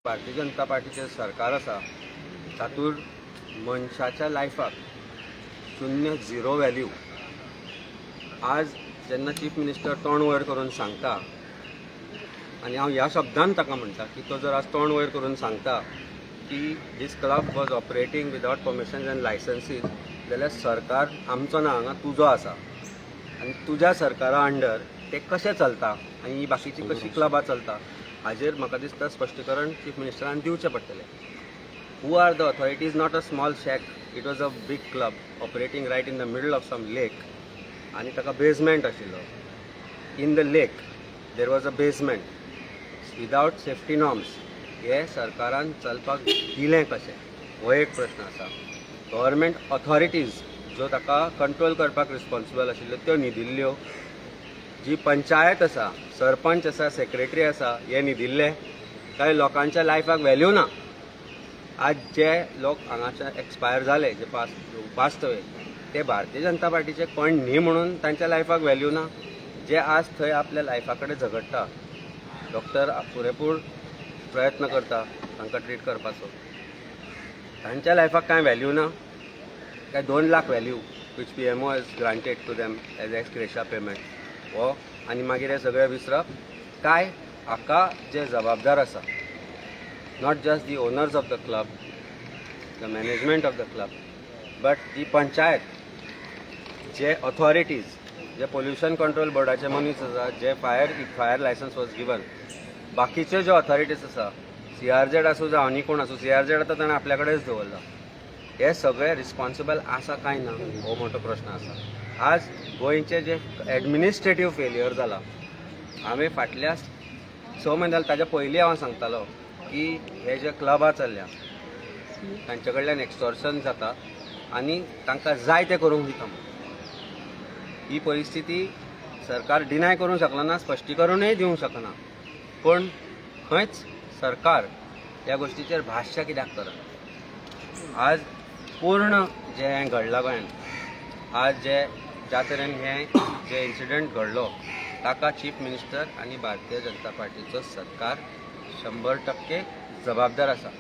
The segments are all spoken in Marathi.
भारतीय जनता पार्टीचे सरकार आसा तातूंत मनशाच्या लायफाक शून्य झिरो व्हॅल्यू आज जेन्ना चीफ मिनिस्टर तोंड वयर करून सांगता आनी हांव ह्या शब्दान ताका म्हणटा की तो जर आज तोंड वयर करून सांगता की this club was operating without permissions and licences जाल्यार सरकार आमचो ना हांगा तुजो आसा आनी तुज्या सरकारा अंडर ते कशें चलता आनी ही बाकीची कशी क्लबां चलता हाजेर म्हाका दिसता स्पश्टीकरण चीफ मिनिस्टरान दिवचें पडटलें. Who are the authorities not a small shack, it was a big club operating right in the middle of some lake आनी ताका बेजमेंट आशिल्लो. In the lake there was a basement without safety norms. हे सरकारान चलपाक दिलें कशें हो एक प्रश्न आसा. गव्हर्मेंट ऑथॉरिटीज ज्यो ताका कंट्रोल करपाक रिस्पॉन्सिबल आशिल्ल्यो त्यो न्हिदिल्ल्यो. जी पंचायत आसा, सरपंच आसा, सेक्रेटरी आसा, हे न्हिदिल्ले. कांय लोकांच्या लायफाक व्हॅल्यू ना. आज जे लोक हांगाचे एक्सपायर जाले, जे पास्ट अवे, ते भारतीय जनता पार्टीचे कोण न्ही म्हणून तांच्या लायफाक व्हॅल्यू ना. जे आज थंय आपल्या लायफा कडेन झगडटा, डॉक्टर पुरेपूर प्रयत्न करता तांकां ट्रीट करपाचो, तांच्या लायफाक कांय व्हॅल्यू ना. काय 2 lakh value which PMO has granted to them as ex gratia payment हो आनी मागीर हे सगळे विसरप. काय हाका जे जबाबदार आसा, not just the owners of the club, the management of the club, but the panchayat, जे ऑथॉरिटीज, जे पोल्युशन कंट्रोल बोर्डाचे मनीस आसा, जे फायर लायसन्स वॉज गिवन, बाकीचे जे ऑथॉरिटीज आसा, CRZ आसूं जावं आनी कोण आसूं, CRZ आतां ताणें आपल्या कडेच दवरला. हे सगळे रिस्पॉन्सिबल आसा काय ना हो मोठो प्रश्न आसा. आज गोंयचे जे एडमिनिस्ट्रेटीव फेल्युअर जाला, हांवें फाटल्या 6 म्हयने ताच्या पयलीं हांव सांगतालो की हे जे क्लबां चल्ल्या तांचे कडल्यान एक्सटॉर्शन जाता आनी तांकां जाय तें करूंक दिता. ही परिस्थिती सरकार डिनाय करूंक शकना ना, स्पश्टीकरणूय दिवंक शकना. पूण खंयच सरकार ह्या गोश्टीचेर भाश्य कित्याक करना. आज पूर्ण जे हें घडलां गोंयांत, आज ज्या तरेन हें जे इन्सिडंट घडलो ताका चीफ मिनिस्टर आनी भारतीय जनता पार्टीचो सरकार 100% जबाबदार आसा.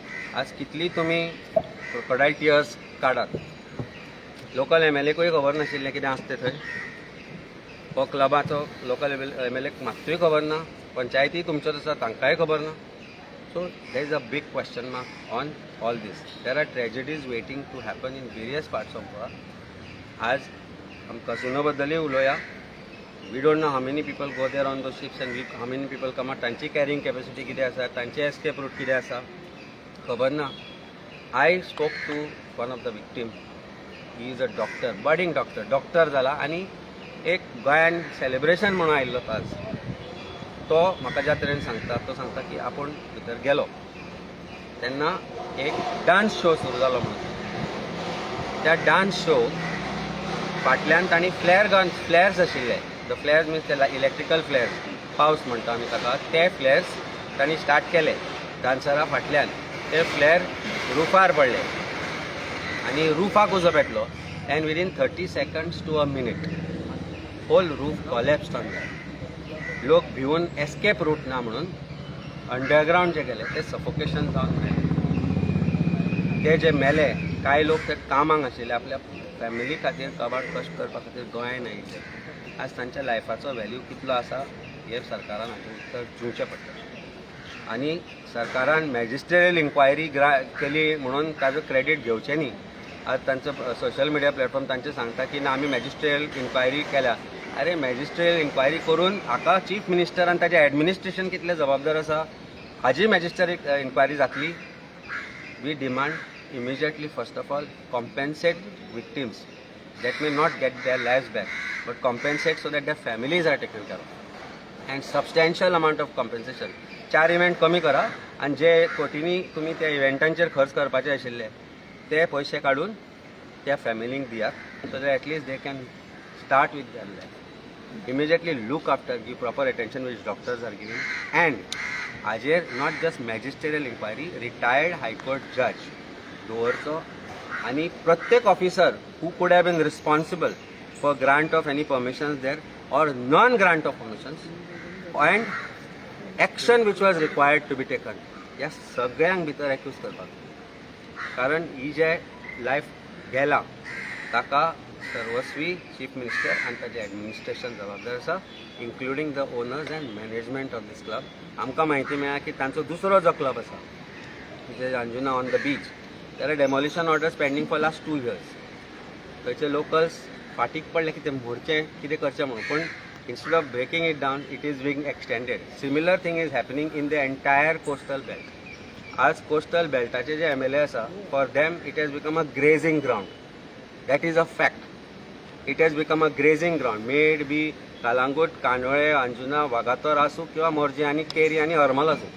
आज कितली तुमी क्रोकोडायल टियर्स काडात, लोकल MLAकूय खबर नाशिल्लें कितें आसता थंय. हो क्लबाचो लोकल MLAक मात्तूय खबर ना, पंचायती तुमच्योच आसा तांकांय खबर ना. So there is a big question mark on all this. There are tragedies waiting to happen in various parts of Goa. आज हम कसिनो बद्दलूय उलोवया. We don't know how many people go there on those ships and how many people come out. तांची कॅरिंग कॅपॅसिटी कितें आसा, तांचे एस्केप रूट कितें आसा खबर ना. I spoke to one of the victim. He is a doctor, budding doctor जाला आनी एक गोंयान सेलिब्रेशन म्हणून आयिल्लो आज. तो म्हाका ज्या तरेन सांगता, तो सांगता की आपूण भितर गेलो तेन्ना एक डान्स शो सुरू जालो म्हणून. त्या डान्स शो फाटल्यान तांणी फ्लेअर्स आशिल्ले. द फ्लेअर्स मिन्स ते इलेक्ट्रिकल फ्लेअर्स, पावस म्हणटा आमी ताका, ते फ्लेअर्स तांणी स्टार्ट केले डान्सरा फाटल्यान. ते फ्लेअर रुफार पडले आनी रुफाक उजो पेटलो and within 30 seconds to a minute whole roof collapsed on that. लोक भिवून एस्केप रूट ना म्हणून अंडरग्रावंड जे गेले ते सफोकेशन जावन मेले. ते जे मेले, कांय लोक ते कामाक आशिल्ले, आपल्या फॅमिली खातीर कबाड कश्ट करपा खातीर गोंयांत आयिल्ले. आज तांच्या लायफाचो व्हॅल्यू कितलो आसा हे सरकारान हाचें उत्तर दिवचें पडटलें. आनी सरकारान मॅजिस्ट्रेरियल इन्क्वायरी केली म्हणून ताजो क्रेडीट घेवचें न्ही. आज तांचो सोशल मिडिया प्लॅटफॉर्म तांचे सांगता की ना आमी मॅजिस्ट्रेरियल इन्क्वायरी केल्या. अरे मॅजिस्ट्रेरियल इन्क्वायरी करून हाका चीफ मिनिस्टर आनी ताजें एडमिनिस्ट्रेशन कितले जबाबदार आसा हाजी मॅजिस्ट्रेरियल इन्क्वायरी जातली. We demand immediately first of all compensate victims that may not get their lives back but compensate so that their families are taken care of and substantial amount of compensation. 4 event कमी करा आनी जे कोटींनी तुमी त्या इव्हेंटांचेर खर्च करपाचे आशिल्ले ते पयशे काडून त्या फॅमिलींक दियात so that at least they can start with their life. Immediately look after, give proper attention which doctors are giving, and hajer not just magisterial inquiry, retired high court judge doorcho ani pratyek officer who could have been responsible for grant of any permissions there or non grant of permissions and action which was required to be taken. ह्या सगळ्यांक भितर एक्यूज करपाक, कारण ही जे लायफ गेला ताका सर्वस्वी चीफ मिनिस्टर आनी ताचें एडमिनिस्ट्रेशन जबाबदार आसा, including the owners and management of this club. आमकां म्हायती मेळ्ळा की तांचो दुसरो जो क्लब आसा म्हणजे अंजुना ऑन द बीच, त्याला demolition orders pending for last 2 years. थंयचे लोकल्स फाटीक पडले की ते मोडचें कितें करचें म्हणून, पूण instead of breaking it down, it is being extended. Similar thing is happening in the entire coastal belt. As coastal beltaचे जे MLA आसा, for them it has become a grazing ground. That is a fact. It has become a grazing ground. May it be Calangute, Candolim, Anjuna, Vagator आसूं किंवा मोर्जी आनी केरी आनी हरमल आसूं,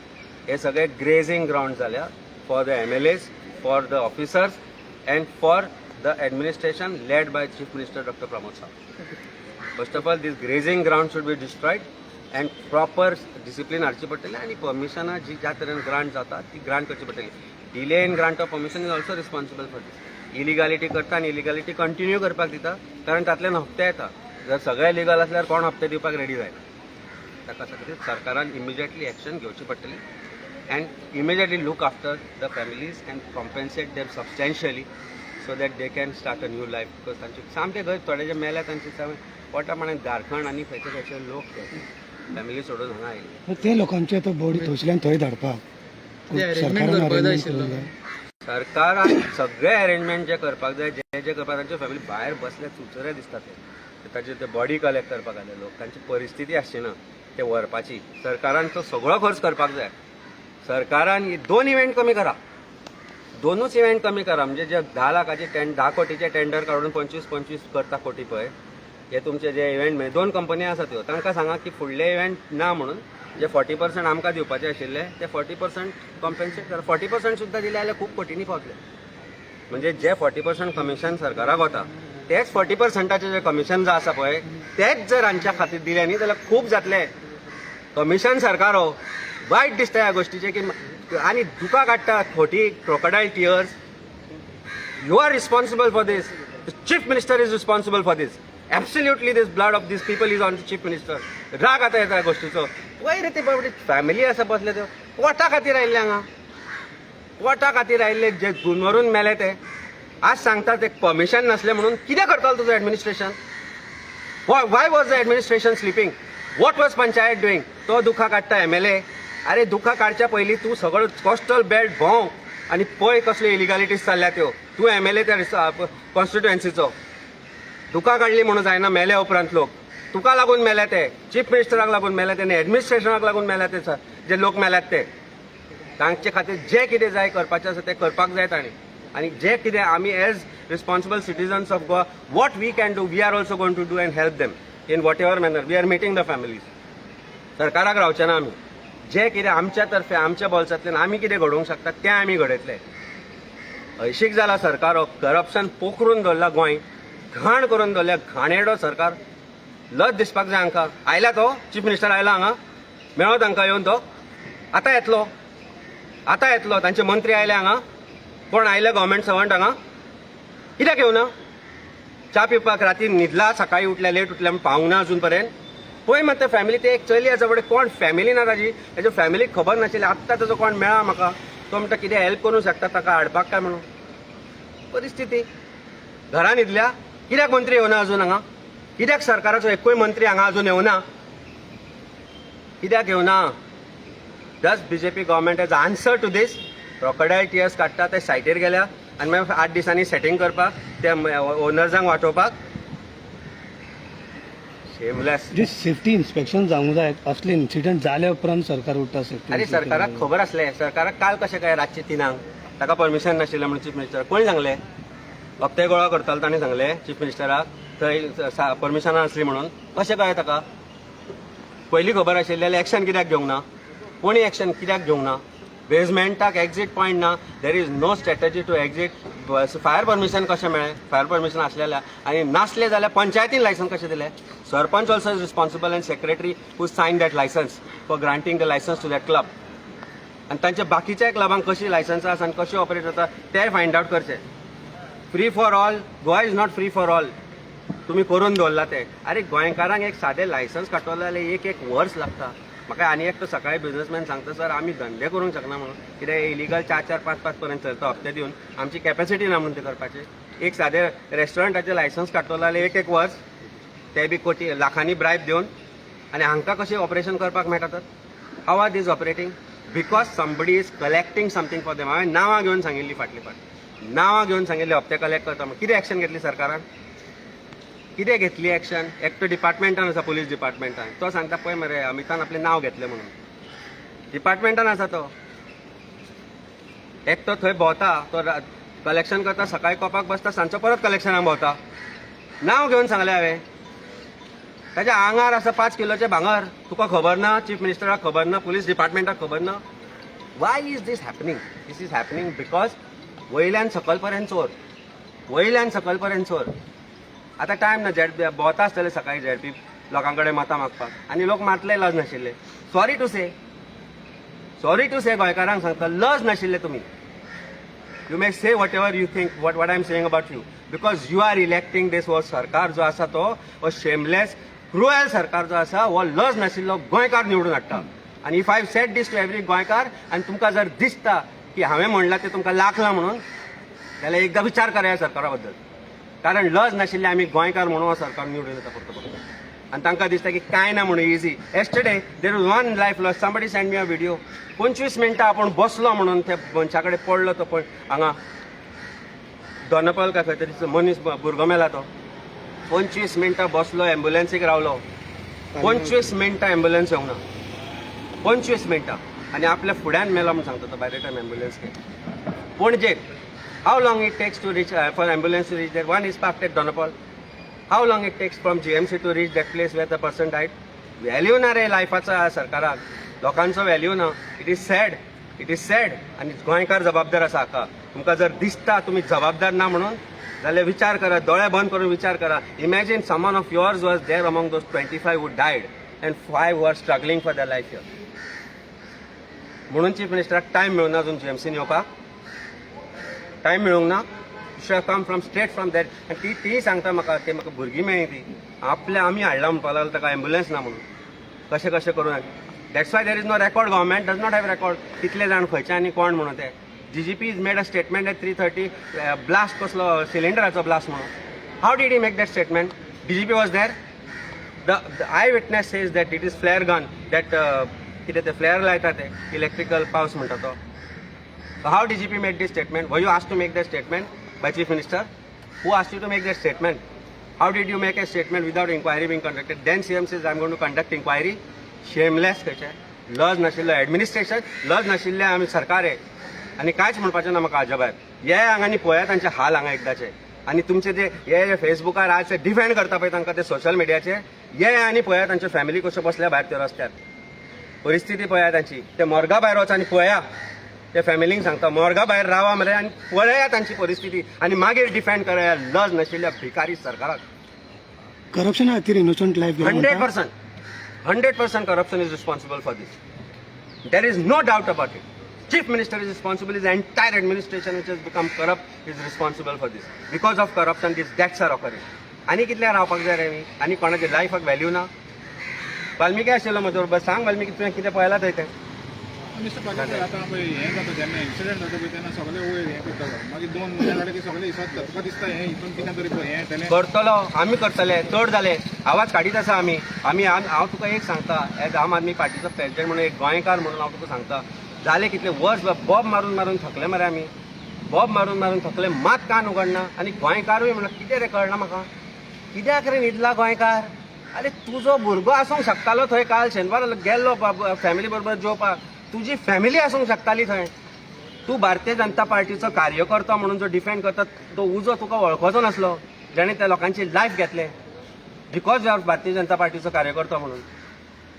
हे सगळे ग्रेजिंग ग्राउंड जाल्या for the MLAs, for the officers and for the administration led by chief minister doctor Pramod Sawant. First of all these grazing ground should be destroyed and proper discipline हाडची पडटली आनी परमिशनां जी ज्या तरेन ग्रांट जाता ती ग्रांट करची पडटली. Delay in grant of permission is also responsible for these. Illegality करता आनी इलिगॅलिटी कंटिन्यू करपाक दिता, कारण तातल्यान हप्ते येता. जर सगळे लिगल असल्यार कोण हप्ते दिवपाक रेडी जायना. ताका खातीर सरकारान इमिजिएटली एक्शन घेवची पडटली and immediately look after the families and compensate them substantially so that they can start a new life. Because तांचे सामके घर थोडे जे मेल्या तांचे पोटा माणे झारखंड आनी खंयचे लोक फॅमिली सोडून हांगा आयले. ते लोकांचे तो बॉडी थंयसल्यान थंय धाडपाक सरकारान सगळे अरेंजमेंट जे करपाक जाय, जे करपाक तांचे फॅमिली भायर बसले चुचरे दिसतात ते ताचे ते बॉडी कलेक्ट करपाक आले लोक, तांची परिस्थिती आसची ना ते व्हरपाची. सरकारान तो सगळो खर्च करपाक जाय. सरकारान 2 इव्हेंट कमी करा, 2च इव्हेंट कमी करा. म्हणजे जे 10 लाखाचे 10 कोटीचे टेंडर काढून 25 करता कोटी पळय, हे तुमचे जे इव्हेंट म्हणजे 2 कंपनी आसा त्यो, तांकां सांगा की फुडले इव्हेंट ना म्हणून जे 40% आमकां दिवपाचे आशिल्ले ते 40% कॉम्पेन्सेट करा. 40% सुद्दां दिले जाल्यार खूब कोटींनी पावतले. म्हणजे जे 40% कमिशन सरकाराक वता तेच 40%चे जे कमिशन जो आसा पळय तेच जर हांच्या खातीर दिले न्ही जाल्यार खूब जातले. कमिशन सरकार हो वायट दिसता ह्या गोष्टीचे की आनी दुकां काडटा खोटी crocodile tears. You are responsible for this. Chief minister is responsible for this. Absolutely this blood of these people is on the chief minister. राग आता येता गोष्टीचो. वय रे ते बाबडी फॅमिली आसा बसले ते वोटा खातीर आयिल्ले हांगा, वोटा खातीर आयिल्ले जे गुनवरून मेले ते आज सांगता ते परमिशन नसले म्हणून. कितें करतालो तुजो administration? Y was the administration sleeping? What was panchayat doing? तो दुखा काडटा MLA. अरे दुखा काडच्या पयलीं तूं सगळो कोस्टल बेल्ट भोंव आनी पळय कसल्यो इलिगॅलिटीज चल्ल्या त्यो. तूं MLA त्या कॉन्स्टिट्युएन्सीचो दुका काडली म्हणून जायना. मेले उपरांत लोक तुका लागून मेले, ते चीफ मिनिस्टराक लागून मेले, ते एडमिनिस्ट्रेशनाक लागून मेले, ते जे लोक मेल्यात ते तांचे खातीर जे कितें जाय करपाचें आसा ते करपाक जाय तांणी. आनी जे कितें आमी as responsible citizens of Goa what we can do we are also going to do and help them in whatever manner. We are meeting the families. सरकाराक रावचे ना आमी. जे कितें आमच्या तर्फे आमच्या बोल्सांतल्यान आमी कितें घडोवंक शकतात तें आमी घडयतले. हयशीक जाला सरकार हो. करप्शन पोखरून दवरला गोंय, घाण करून दवरल्या. घाणेरडो सरकार. लज दिसपाक जाय हांकां. आयला तो चीफ मिनिस्टर आयला हांगा, मेळो तांकां येवन तो. आतां येतलो. तांचे मंत्री आयले हांगा. कोण आयले गव्हर्मेंट सर्वंट हांगा? कित्याक येवना? च्या पिवपाक राती न्हिदला, सकाळी उठले लेट उठले म्हूण पावूंक ना अजून पर्यंत. पळय मात ते फॅमिली. ते एक चली आसा फुडें कोण फॅमिली ना ताजी. ताज्या फॅमिलीक खबर नाशिल्ली. आत्तां ताजो कोण मेळ्ळा म्हाका. तो म्हणटा कितें हेल्प करूंक शकता ताका हाडपाक काय म्हणून. परिस्थिती घरान न्हिदल्या. कित्याक मंत्री येवना अजून हांगा? कित्याक सरकाराचो एकूय मंत्री हांगा अजून येवना? कित्याक येवना? Does BJP government has answer to this? Crocodile tears काडटा ते सायटीर गेल्या आनी मागीर 8 दिसांनी सेटींग करपाक ते ओनर्सांक वाटोवपाक. शेमलेस. जे सेफ्टी इन्स्पेक्शन जावंक जाय असले इन्सिडंट जाल्या उपरांत सरकार उठता सेफ्टी. आनी सरकाराक खबर आसलें. सरकाराक काल कशें काय रातचे 3 ताका परमिशन नाशिल्लें म्हणून चीफ मिनिस्टर कोणी सांगलें? हप्ते गोळा करतालो ताणें सांगलें चीफ मिनिस्टराक थंय परमिशनां आसली म्हणून. कशें कळ्ळें ताका? पयलीं खबर आशिल्लें जाल्यार एक्शन कित्याक घेवंक ना? कोणी एक्शन कित्याक घेवंक ना? बेजमेंटाक एक्झीट पॉयंट ना. There is no strategy to exit. Fire permission कशें मेळ्ळें? फायर परमिशन आसलें आनी नासलें जाल्यार पंचायतीन लायसन्स कशें दिलें? Sarpanch also is responsible and secretary who sign that licence for granting the licence to that club. आनी तांच्या बाकीच्या क्लबांक कशी लायसन्स आसा आनी कशी ऑपरेट जाता तें फायंड आवट करचें. Free for all. Goa is not free for all. तुम्ही करून दवरला ते. अरे गोंयकारांक एक सादें लायसन्स काडटलो जाल्यार एक वर्स लागता. म्हाका आनी एकटो सकाळी बिझनेसमॅन सांगता सर आमी धंदे करूंक शकना म्हणून कित्याक इलिगल 4-4, 5-5 पर्यंत चलता हप्ते दिवन आमची कॅपॅसिटी ना म्हणून ते करपाचे. एक सादे रेस्टॉरंटाचे लायसन्स काडटलो जाल्यार एक वर्स ते बी कोटी लाखांनी ब्रायब दिवन आनी हांकां कशें ऑपरेशन करपाक मेळटा तर how are these operating because somebody is collecting something for them. हांवें नांवां घेवन सांगिल्ली फाटली फाट नांवां घेवन सांगिल्ली हप्ते कलेक्ट करता म्हणून. कितें एक्शन घेतली सरकारान? कितें घेतली एक्शन? एकटो डिपार्टमेंटान आसा पुलीस डिपार्टमेंटान तो सांगता पळय मरे अमितान आपलें नांव घेतलें म्हणून. डिपार्टमेंटान आसा तो एकटो थंय भोंवता तो कलेक्शन करता सकाळी कॉपाक बसता सांजचो परत कलेक्शनाक भोंवता. नांव घेवन सांगलें हांवें. ताच्या आंगार आसा 5 किलोचें भांगर. तुका खबर ना? चीफ मिनिस्टराक खबर ना? पुलीस डिपार्टमेंटाक खबर ना? Why is this happening? This is happening because वयल्यान सकयल पर्यंत चोर. वयल्यान सकयल पर्यंत चोर. आतां टायम ना भोंवता आसतले सकाळी झेडपी लोकां कडेन मतां मागपाक आनी लोक मातले लज नाशिल्ले. सॉरी टू से गोंयकारांक सांगता लज नाशिल्ले तुमी. You may say whatever you think what I am saying about you because you are electing this हो सरकार जो आसा तो हो शेमलेस क्रुएल सरकार जो आसा हो लज नाशिल्लो गोंयकार निवडून हाडटा. आनी if I set these two every गोंयकार आनी तुमकां जर दिसता की हांवें म्हणलां तें तुमकां लागलां म्हणून जाल्यार एकदां विचार करा ह्या सरकारा बद्दल. कारण लज नाशिल्ले आमी गोंयकार म्हणून हो सरकार निवडून येता फक्त आनी तांकां दिसता की कांय ना म्हणून easy. Yesterday there was one life loss. Somebody send me a video 25 मिनटां आपूण बसलो म्हणून त्या मनशा कडेन पडलो तो पळय हांगा दोनापावल काय खंय तरी मनीस भुरगो मेला तो. 25 मिनटां बसलो एम्ब्युलन्सीक रावलो. 25 मिनटां एम्ब्युलन्स येवना. 25 मिनटां आनी आपल्या फुड्यान मेलो म्हणून सांगता तो बाय द टायम एम्ब्युलन्स केली. पणजे how long it takes to reach for ambulance to reach there? One is parked at Donapal. How long it takes from GMC to reach that place where the person died? Value ना रे लायफाचा सरकाराक. लोकांचो व्हॅल्यू ना. इट इज सॅड आनी गोंयकार जबाबदार आसा हाका. तुमकां जर दिसता तुमी जबाबदार ना म्हणून जाल्यार विचार करा. दोळे बंद करून विचार करा. Imagine someone of yours was there among those 25 who died and 5 were struggling for their life here. म्हणून चीफ मिनिस्टराक टायम मेळूना अजून जीएमसीन येवपाक. टायम मेळूंक ना. Should come from straight from that. आनी ती सांगता म्हाका ते म्हाका भुरगीं मेळ्ळी ती आमी हाडला म्हणपाक लागलो ताका एम्ब्युलन्स ना म्हणून. कशें करून that's why there is no record. Government does not have record कितले जाण खंयचे आनी कोण म्हणून ते. DGP is made a statement at 3:30 blast कसलो सिलिंडराचो ब्लास्ट म्हणून. How did he make that statement? DGP was there. The eyewitness says that it is flare gun that कितें ते फ्लेअर लायता ते इलेक्ट्रिकल पावस म्हणटा तो. How DGP made this statement? Were you asked to make that statement by Chief Minister? Who asked you to make that statement? How did you make a statement without inquiry being conducted? Then CM says, I'm going to conduct inquiry. Shameless कशें. लज नाशिल्लो एडमिनिस्ट्रेशन. लज नाशिल्लें आमी सरकार आहे आनी कांयच म्हणपाचें ना म्हाका हाज्या भायर. हे हांगांनी पळया तांचे हाल हांगा एकदाचे. आनी तुमचे जे हे फेसबुकार आज ते डिफेंड करता पळय तांकां ते सोशल मिडियाचे हे आनी पळया तांचे फॅमिली कश्यो बसल्या भायर त्या रस्त्यार. परिस्थिती पळया तांची. ते मोरगा भायर वच आनी पळया. ते फॅमिलींक सांगता मोरगा भायर रावा मरे आनी पळया तांची परिस्थिती आनी मागीर डिफेंड करा लज नाशिल्ल्या भिकारी सरकाराक. करप्शन खातीर innocent life 100% corruption is responsible for this. There is no doubt about it. Chief Minister is responsible. His entire administration which has become corrupt is responsible for this. Because of corruption these deaths are occurring. आनी कितले रावपाक जाय रे आमी? आनी कोणाच्या लायफाक व्हॅल्यू ना? वाल्मिकी आशिल्लो म्हजो बरोबर. सांग वाल्मिकी तुवें कितें पळयलां थंय तें? मिस्टर पाटील आतां पळय हें जाता जेन्ना एक्सिडेंट जाता पळय तेन्ना सगळे वयर हें करता मागीर 2 म्हयने जाले की सगळे हिसोबता. तुका दिसता हें हितून कितें तरी पळय हें येतलें करतलो आमी करतले. चड जाले. आवाज काडीत आसा आमी. हांव तुका एक सांगता एज आम आदमी पार्टीचो प्रेसिडेंट म्हणून एक गोंयकार म्हणून हांव तुका सांगता जाले कितले वर्स बॉब मारून थकले मरे आमी. बॉब मारून थकले मात कान उगडना. आनी गोंयकारूय म्हणून कितें रे कळना म्हाका. कित्याक रे न्हिदला गोंयकार? आरे तुजो भुरगो आसूंक शकतालो थंय काल शेनवार गेल्लो फॅमिली बरोबर जेवपाक. तुजी फॅमिली आसूंक शकताली थंय. तूं भारतीय जनता पार्टीचो कार्यकर्तो म्हणून जो डिफेंड करता तो उजो तुका वळखोचो नासलो जाणे त्या लोकांची लायफ घेतले because you R Bharatiya Janata पार्टीचो कार्यकर्तो म्हणून.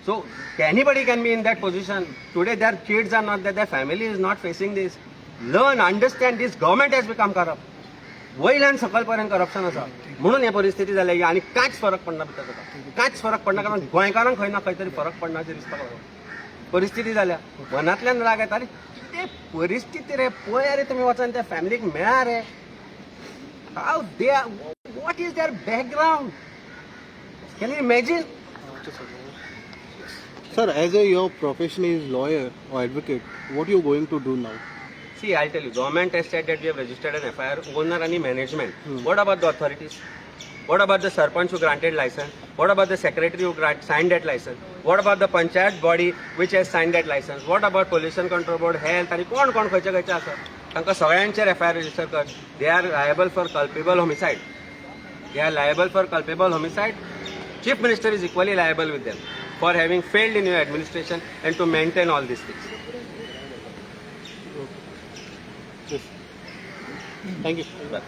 So anybody can be in that position. Today their kids are not that their family is not facing this. Learn understand this government has become corrupt. वयल्यान सकलपर्यंत करप्शन आसा म्हणून हे परिस्थिती जाली आनी कांयच फरक पडना भितर तुका. कांयच फरक पडना कारण गोंयकारांक खंय ना खंय तरी फरक पडना अशें दिसता म्हाका. परिस्थिती जाल्या मनांतल्यान राग येता. अरे कितें परिस्थिती रे पळया रे तुमी वचून त्या फॅमिलीक मेळा रे. How they what is their background? Can you imagine? Sir, as your profession is lawyer or advocate, what you going to do now? See, I'll tell you, government has said that we have registered an FIR, owner and management. What about the authorities? What about the sarpanch who granted license? What about the secretary who signed that license? What about the panchayat body which has signed that license? What about pollution control board, health, आणि कोण खंयचे खंयचे आसा तांकां सगळ्यांचेर FIR रजिस्टर कर. They are liable for culpable homicide. They are liable for culpable homicide. Chief Minister is equally liable with them for having failed in your administration and to maintain all these things. Thank you. Bye.